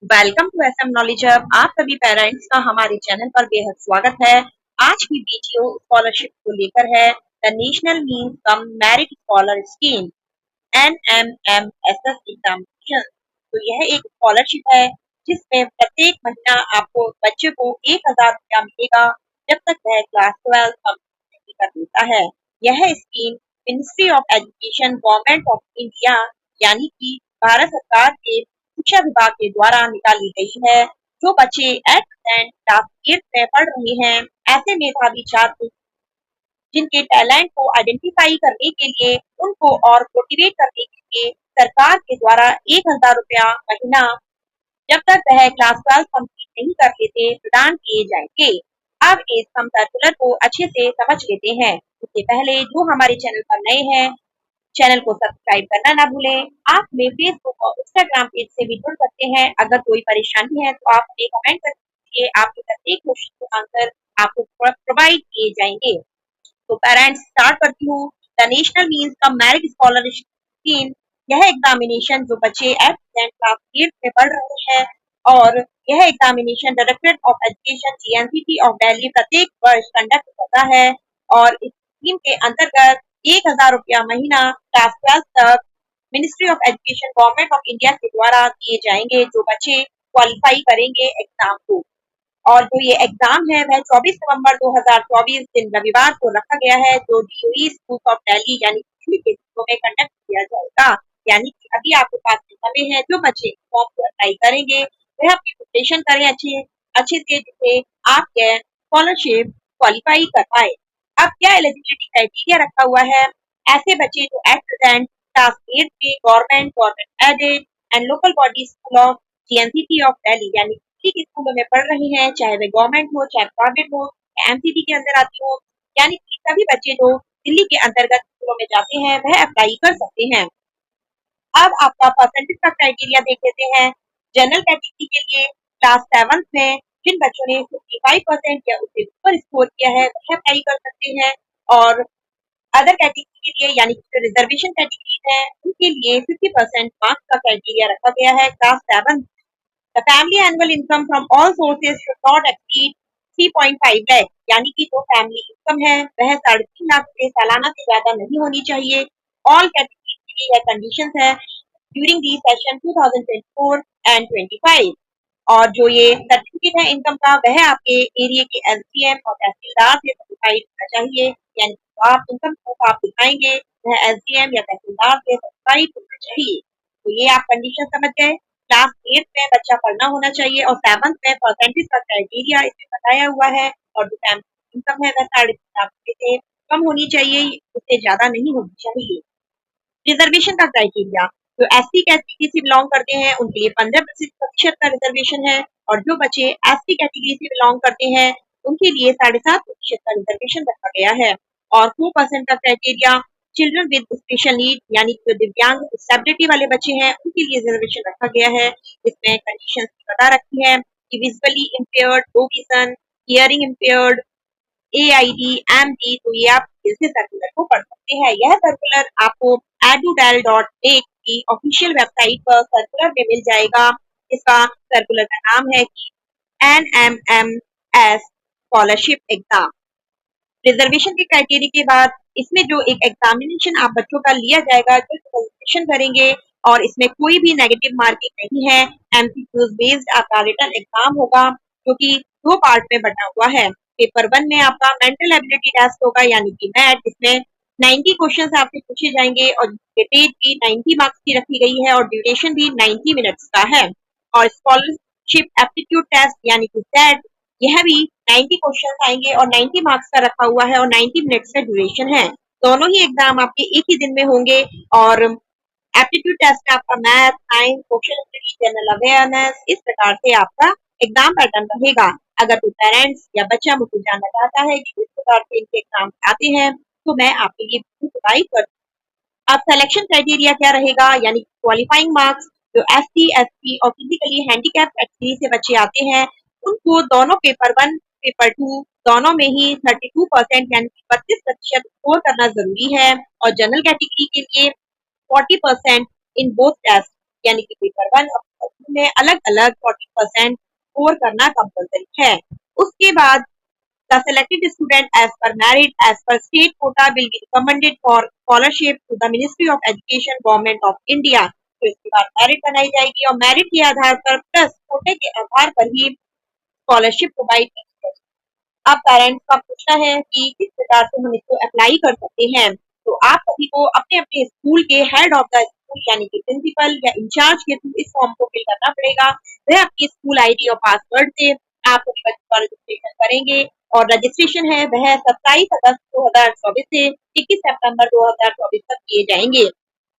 Welcome to SM knowledge hub. आप सभी parents का हमारे चैनल पर बेहद स्वागत है। आज की वीडियो स्कॉलरशिप को लेकर है। The national means cum merit scholar scheme NMMSS examination. तो यह एक स्कॉलरशिप है जिसमें प्रत्येक महीना आपको बच्चे को 1000 रुपया मिलेगा जब तक वह क्लास 12 कंप्लीट नहीं कर लेता है। यह scheme ministry of education government of India यानी कि भारत सरकार के शिक्षा विभाग के द्वारा निकाली गई है। जो बच्चे एट प्रेजेंट क्लास 8 में पढ़ रहे हैं, ऐसे मेधावी छात्र जिनके टैलेंट को आइडेंटिफाई करने के लिए, उनको और मोटिवेट करने के लिए सरकार के द्वारा 1000 रुपया महीना जब तक वह क्लास 12 कंप्लीट नहीं कर लेते प्रदान किए जाएंगे। अब इस हम सर्कुलर को अच्छे से समझ लेते हैं। उससे पहले जो हमारे चैनल पर नए हैं, चैनल को सब्सक्राइब करना ना भूलें। आप हमें फेसबुक और इंस्टाग्राम पेज से भी जुड़ सकते हैं। अगर कोई परेशानी है तो आप हमें कमेंट करके आपके प्रत्येक क्वेश्चन के आंसर आपको प्रोवाइड किए जाएंगे। तो पेरेंट्स स्टार्ट करती हूँ। द नेशनल मीन्स का मेरिट स्कॉलरशिप स्कीम, यह एग्जामिनेशन जो बच्चे एट क्लास 8 में पढ़ रहे हैं, और यह examination directorate of education GNCT of Delhi प्रत्येक वर्ष कंडक्ट करता है। और इस स्कीम के अंतर्गत 1000 रुपया महीना क्लास 12 तक ministry of education government of India के द्वारा दिए जाएंगे जो बच्चे क्वालिफाई करेंगे एग्जाम को। और जो ये एग्जाम है वह 24 नवंबर 2024 दिन रविवार को रखा गया है, जो DOE स्कूल ऑफ दिल्ली यानी दिल्ली के स्कूलों में कंडक्ट किया जाएगा। यानी कि अभी आपके पास में समय है। जो बच्चे फॉर्म को अप्लाई करेंगे वह अपनी प्रिपरेशन करें अच्छे अच्छे से, जिससे आप यह स्कॉलरशिप क्वालिफाई कर पाए। अब क्या एलिजिबिलिटी क्राइटेरिया रखा हुआ है? ऐसे बच्चे जो एट प्रेजेंट क्लास 8 में government aided and local body school of GNCT of Delhi यानी दिल्ली के स्कूलों में पढ़ रहे हैं, चाहे वे गवर्नमेंट हो चाहे प्राइवेट हो या MCT के अंदर आती हो, यानी कि सभी बच्चे जो दिल्ली के अंतर्गत स्कूलों में जाते हैं वह अप्लाई कर सकते हैं। अब आपका परसेंटेज का क्राइटेरिया देख लेते हैं। जनरल कैटेगरी के लिए क्लास 7 में जिन बच्चों ने 55% या उससे ऊपर स्कोर किया है वह अप्लाई कर सकते हैं। और अदर कैटेगरी के लिए यानी कि जो रिजर्वेशन कैटेगरी है उनके लिए 50% मार्क्स का क्राइटेरिया रखा गया है। Class 7, the family annual income from all sources should not exceed 3.5 lakh, यानी कि जो फैमिली इनकम है वह 3.5 लाख से सालाना से ज्यादा नहीं होनी चाहिए। ऑल कैटेगरी के लिए यह कंडीशन है ड्यूरिंग दी सेशन 2024 एंड 25। और जो ये सर्टिफिकेट है इनकम का वह आपके एरिया के SDM और तहसीलदार से सर्टिफाइड होना चाहिए। यानी जो आप इनकम प्रूफ आप दिखाएंगे वह SDM या तहसीलदार से सर्टिफाइड होना चाहिए। तो ये आप कंडीशन समझ गए। क्लास 8 में बच्चा पढ़ना होना चाहिए और 7th में परसेंटेज का क्राइटेरिया इसमें बताया हुआ है। और जो फैमिली इनकम है वह 3.5 लाख से कम होनी चाहिए, उससे ज्यादा नहीं होनी चाहिए। रिजर्वेशन का क्राइटेरिया, जो SC कैटेगरी से बिलोंग करते हैं उनके लिए 15% का रिजर्वेशन है। और जो बच्चे ST कैटेगरी से बिलोंग करते हैं उनके लिए 7.5% का रिजर्वेशन रखा गया है। और 4% का criteria children with special need यानी जो दिव्यांग डिसेबिलिटी वाले बच्चे हैं उनके लिए रिजर्वेशन रखा गया है। इसमें कंडीशन बता रखी है कि visually impaired, low vision, hearing impaired, AID, MD, तो ये आप इस सर्कुलर को पढ़ सकते हैं। यह सर्कुलर आपको edudel.ac की ऑफिशियल वेबसाइट पर सर्कुलर में मिल जाएगा। इसका सर्कुलर का नाम है कि NMMS स्कॉलरशिप एग्जाम। रिजर्वेशन के क्राइटेरिया के बाद इसमें जो एक एग्जामिनेशन आप बच्चों का लिया जाएगा, जो रजिस्ट्रेशन करेंगे, और इसमें कोई भी नेगेटिव मार्किंग नहीं है। MCQs बेस्ड आपका रिटन एग्जाम होगा जो कि 2 पार्ट में बटा हुआ है। पेपर 1 में आपका मेंटल एबिलिटी टेस्ट होगा यानी कि मैथ, जिसमें 90 क्वेश्चन आपसे पूछे जाएंगे और वेटेज भी 90 मार्क्स की रखी गई है और ड्यूरेशन भी 90 मिनट्स का है। और स्कॉलरशिप एप्टीट्यूड टेस्ट यानी कि सेट, यह भी 90 क्वेश्चन आएंगे और 90 मार्क्स का रखा हुआ है और 90 मिनट्स का ड्यूरेशन है। दोनों ही एग्जाम आपके एक ही दिन में होंगे। और एप्टीट्यूड टेस्ट में आपका math, science, social studies, general awareness, इस प्रकार से आपका एग्जाम पैटर्न रहेगा। अगर कोई पेरेंट्स या बच्चा मुझे जानना चाहता है कि किस प्रकार से इनके एग्जाम आते हैं तो मैं आपके लिए प्रोवाइड कर। अब सिलेक्शन क्राइटेरिया क्या रहेगा, यानी क्वालिफाइंग मार्क्स, जो SC, ST और फिजिकली हैंडीकैप कैटेगरी से बच्चे आते हैं उनको दोनों पेपर 1 पेपर 2 दोनों में ही 32% यानी कि 32% स्कोर करना जरूरी है। और जनरल कैटेगरी के लिए 40% इन बोथ टेस्ट यानी कि पेपर 1 और में अलग-अलग 40% स्कोर करना कंपल्सरी है। उसके बाद the selected student as per merit as per state quota will be recommended for scholarship to the Ministry of Education Government of India। तो इसके बाद मेरिट बनाई जाएगी और मेरिट के आधार पर प्लस कोटे के आधार पर ही स्कॉलरशिप प्रोवाइड की जाएगी। अब पेरेंट्स का पूछना है कि किस प्रकार से हम इसको अप्लाई कर सकते हैं। तो आप सभी को अपने अपने स्कूल के हेड ऑफ द स्कूल यानी कि प्रिंसिपल या इंचार्ज के थ्रू इस फॉर्म को फिल करना पड़ेगा। वह आपकी स्कूल आईडी और पासवर्ड से आप अपने बच्चों का रजिस्ट्रेशन करेंगे और रजिस्ट्रेशन है वह 27 अगस्त 2024 से 21 सितंबर 2024 तक किए जाएंगे।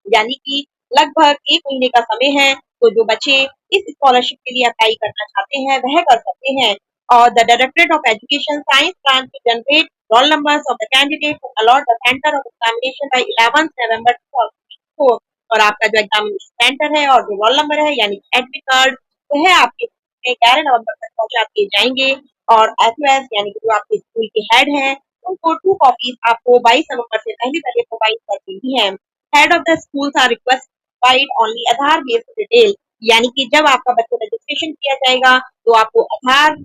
यानी कि लगभग 1 महीने का समय है। तो जो बच्चे इस स्कॉलरशिप के लिए अप्लाई करना चाहते हैं वह कर सकते हैं। और the directorate of education science plan to generate roll numbers of the candidates and allot the center of examination by 11th November 2024। और आपका जो एग्जामिनेशन सेंटर है और जो रोल नंबर है यानी एडमिट कार्ड वह आपके स्कूल में 11 नवंबर तक पहुंचा दिए जाएंगे। और एसओएस यानी कि जो आपके स्कूल के हेड हैं उनको 2 कॉपीज आपको 22 नवंबर से पहले पहले प्रोवाइड कर देनी है। Head of the schools are requested only Aadhaar based detail. यानी कि जब आपका बच्चा रजिस्ट्रेशन किया जाएगा तो आपको आधार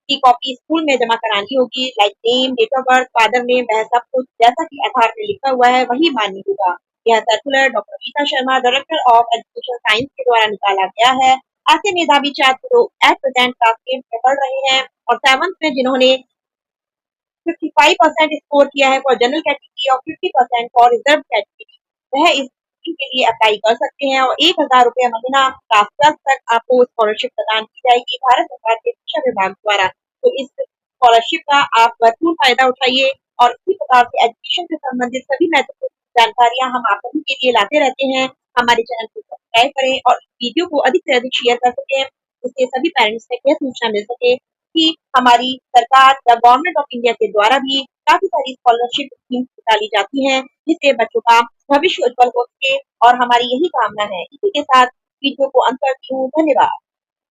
की कॉपी स्कूल में जमा करानी होगी। Like name, date of birth, father name, वह सब कुछ जैसा कि आधार में लिखा हुआ है वही मान्य होगा। यह circular doctor Geeta Sharma director of education science के द्वारा निकाला गया है। ऐसे मेधावी छात्र एट प्रेजेंट क्लास 10 में पढ़ रहे हैं और 7th में जिन्होंने 55% स्कोर किया है फॉर जनरल कैटेगरी और 50% फॉर रिजर्व कैटेगरी वह इस स्कीम के लिए अप्लाई कर सकते हैं। और 1000 रुपये महीना क्लास 12 तक आपको स्कॉलरशिप प्रदान की जाएगी भारत सरकार के शिक्षा विभाग द्वारा। तो इस स्कॉलरशिप का आप भरपूर फायदा उठाइए और इसी प्रकार से एजुकेशन से संबंधित सभी महत्वपूर्ण जानकारियां हम आप सभी के लिए लाते रहते हैं। हमारे चैनल को सब्सक्राइब करें और इस वीडियो को अधिक से अधिक शेयर कर सकें जिससे सभी पेरेंट्स को यह सूचना मिल सके कि हमारी सरकार या गवर्नमेंट ऑफ इंडिया के द्वारा भी काफी सारी स्कॉलरशिप स्कीम निकाली जाती हैं जिससे बच्चों का भविष्य उज्जवल हो सके और हमारी यही कामना है। इसी के साथ वीडियो को अंत करती हूँ। धन्यवाद।